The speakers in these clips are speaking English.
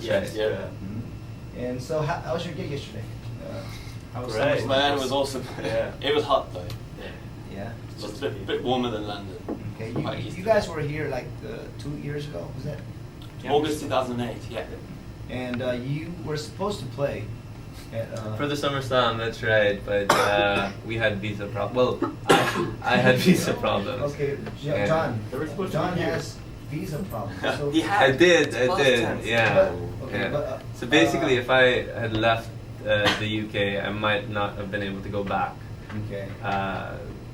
That's Yes, right. yeah. And so, how was your gig yesterday? How was Great. summer? Man, it was awesome. Yeah. It was hot though. Yeah. Just a bit warmer than London. Okay. Quite You easy. guys were here like 2 years ago, was that? August 2008, yeah. And you were supposed to play at, For the Summer Slam, that's right, but we had visa problems. Well, I had visa problems. Okay, Yeah. John. They were supposed to John be here. has visa problems. So, He had. I did, Past tense. yeah. But- okay, Yeah. but, So basically, if I had left the UK, I might not have been able to go back. Okay.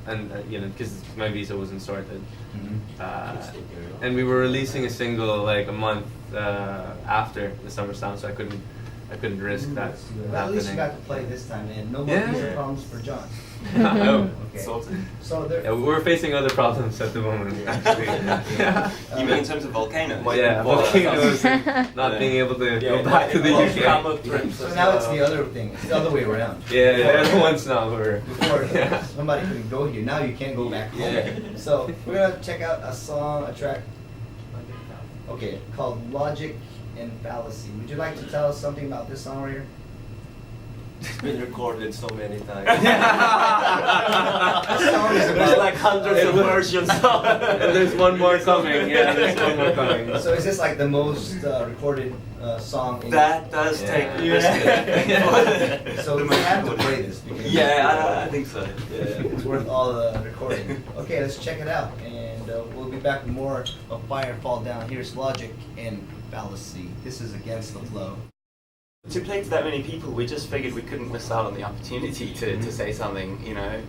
And you know, because my visa wasn't sorted. Mhm. And we were releasing a single like a month after the Summer Slam, so I couldn't risk that Well, at least you got happening. to play this time, and no more Yeah. visa problems for John. Oh. Okay. Sorted. So there. Yeah, we're facing other problems at the moment, actually. Yeah. You mean in terms of volcanoes? Yeah, volcanoes and not being able to go back to the UK. So now it's the other thing. It's the other way around. Yeah, everyone's now we're. Before Yeah. somebody couldn't go here, now you can't go back home. Yeah. So we're gonna check out a track. Okay, called Logic and Fallacy. Would you like to tell us something about this song right here? It's been recorded so many times. This song is There's about. like hundreds of versions. And there's one more coming. Yeah, there's one more coming. So is this like the most recorded song? In That does Yeah. take Yeah. So we have to play this because Yeah, I think so. Yeah, it's worth all the recording. Okay, let's check it out, and we'll be back with more of Fire Fall Down. Here's Logic and Fallacy. This is Against the Flow. To play to that many people, we just figured we couldn't miss out on the opportunity to say something, you know.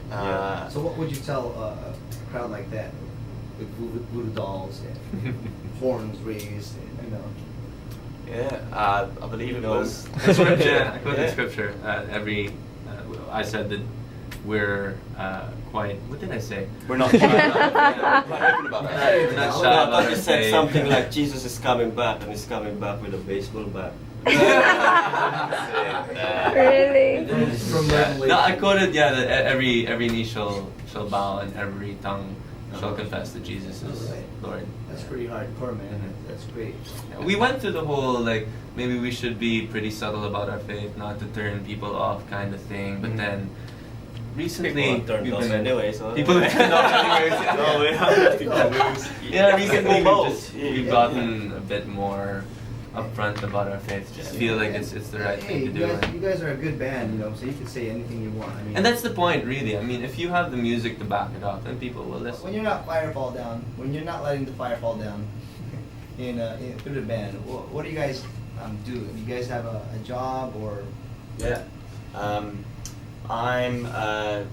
So what would you tell a crowd like that, with voodoo dolls and horns raised, and, you know? Yeah, I believe it was. The scripture, I quoted Yeah. scripture. I said that we're quite. What did I say? We're not shy about it. Quite open about We're it. not I shy about thought our you said faith. something like Jesus is coming back, and he's coming back with a baseball bat. Really? From Revelation. No, I quoted that every knee shall bow and every tongue shall confess that Jesus is Lord. That's pretty hardcore, man. That's great. We went through the whole like maybe we should be pretty subtle about our faith, not to turn people off kind of thing. But then recently People turned we've off been- anyway, so people have turned off anyways. No, we have to Yeah, recently both. we've gotten a bit more upfront about our faith. Just feel like it's the right Hey, thing to you do. guys, you guys are a good band, you know, so you can say anything you want. I mean, And that's the point, really. I mean, if you have the music to back it up, then people will listen. when you're not Firefall Down, when you're not letting the fire fall down through the band, what do you guys do? Do you guys have a job or? Yeah. I'm a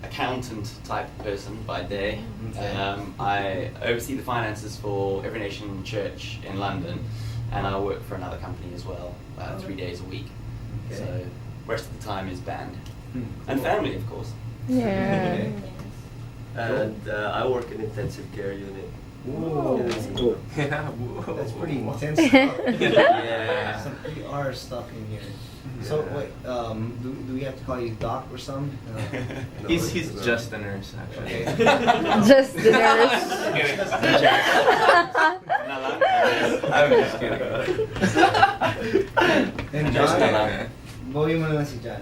accountant type person by day. Okay. I oversee the finances for Every Nation Church in London, and I work for another company as well, 3 days a week. Okay. So rest of the time is band Hmm. and family, of course. Yeah. Okay. And I work in intensive care unit. Whoa. Yeah, whoa. That's pretty intense stuff. Yeah. Some PR stuff in here. So wait, do we have to call you Doc or something? He's just a nurse, actually. Okay. Just the nurse. I'm just kidding. And Just John, alam. bawi mo na lang si John.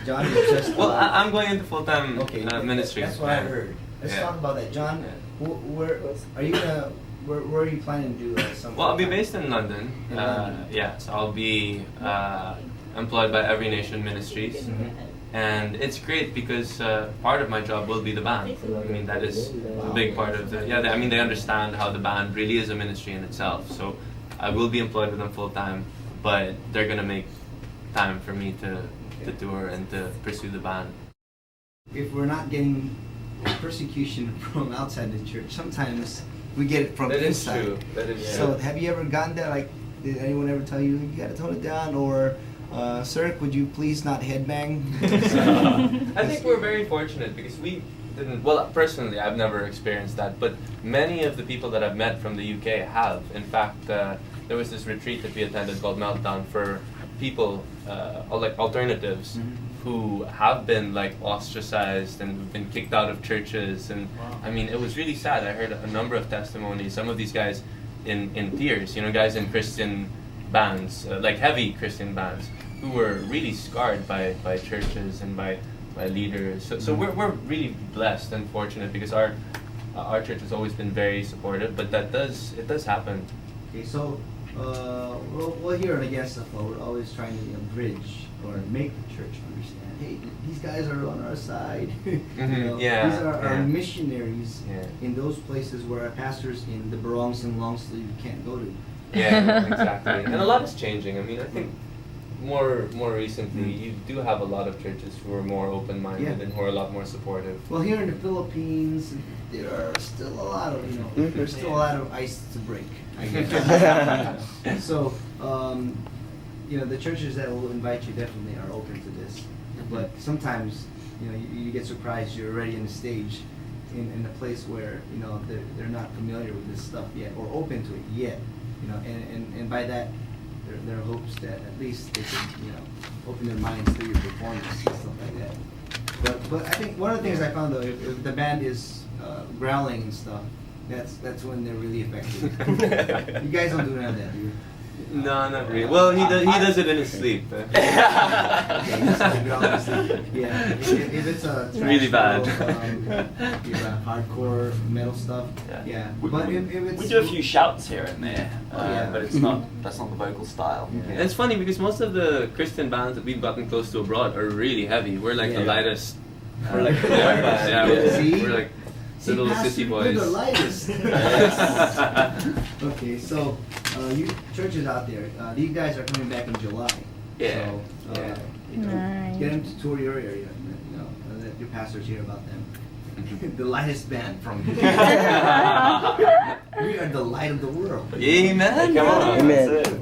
John is just. Well, I'm going into full-time Okay, ministry. That's what I heard. Let's Yeah. talk about that, John. Where are you gonna? Where are you planning to do something? Well, I'll be based in London. In London. Yeah, so I'll be employed by Every Nation Ministries. Mhm. And it's great because part of my job will be the band. I mean, that is a big part of the. Yeah, I mean, they understand how the band really is a ministry in itself. So I will be employed with them full time, but they're gonna make time for me to tour and to pursue the band. If we're not getting persecution from outside the church, sometimes we get it from That is inside. true. That is So true. have you ever gotten that? Like, did anyone ever tell you you gotta tone it down, or sir, could you please not headbang? I think we're very fortunate because we didn't. Well, personally, I've never experienced that, but many of the people that I've met from the UK have. In fact, there was this retreat that we attended called Meltdown for people, like alternatives, who have been like ostracized and who've been kicked out of churches. And I mean, it was really sad. I heard a number of testimonies. Some of these guys in tears. You know, guys in Christian bands, like heavy Christian bands, who were really scarred by churches and by leaders. So we're really blessed and fortunate because our church has always been very supportive. But it does happen. Okay, so we'll hear it against the flow. We're always trying to bridge or make the church understand. Hey, these guys are on our side. You know, Yeah, these are our yeah. missionaries Yeah. in those places where our pastors in the Barongs and long sleeve can't go to. Yeah, exactly. And a lot is changing. I mean, I think more recently, you do have a lot of churches who are more open-minded Yeah. and who are a lot more supportive. Well, here in the Philippines, there are still a lot of there's still a lot of ice to break. I guess. So, the churches that will invite you definitely are open to this. But sometimes, you get surprised. You're already in the stage, in a place where they're not familiar with this stuff yet or open to it yet. And by that, there are hopes that at least they can open their minds through your performance and stuff like that. But I think one of the things I found though, if the band is growling and stuff, that's when they're really effective. You guys don't do none of that, do you? No, not really. Well, he does it in his sleep. Okay, that's like growling in sleep. Yeah, if it's a Really bad. hardcore metal stuff, yeah. But if it's We do a few shouts here and there, yeah. but that's not the vocal style. Yeah. And it's funny because most of the Christian bands that we've gotten close to abroad are really heavy. We're like the Yeah. lightest. We're like the yeah, band. yeah, See? we're like little Pastor, sissy you're boys. the lightest. Okay, so you churches out there, these guys are coming back in July. Yeah. So, Yeah. Nice. get them to tour your area. Let your pastors hear about them. The lightest band from here. We are the light of the world. Amen. Come on. Amen. That's it.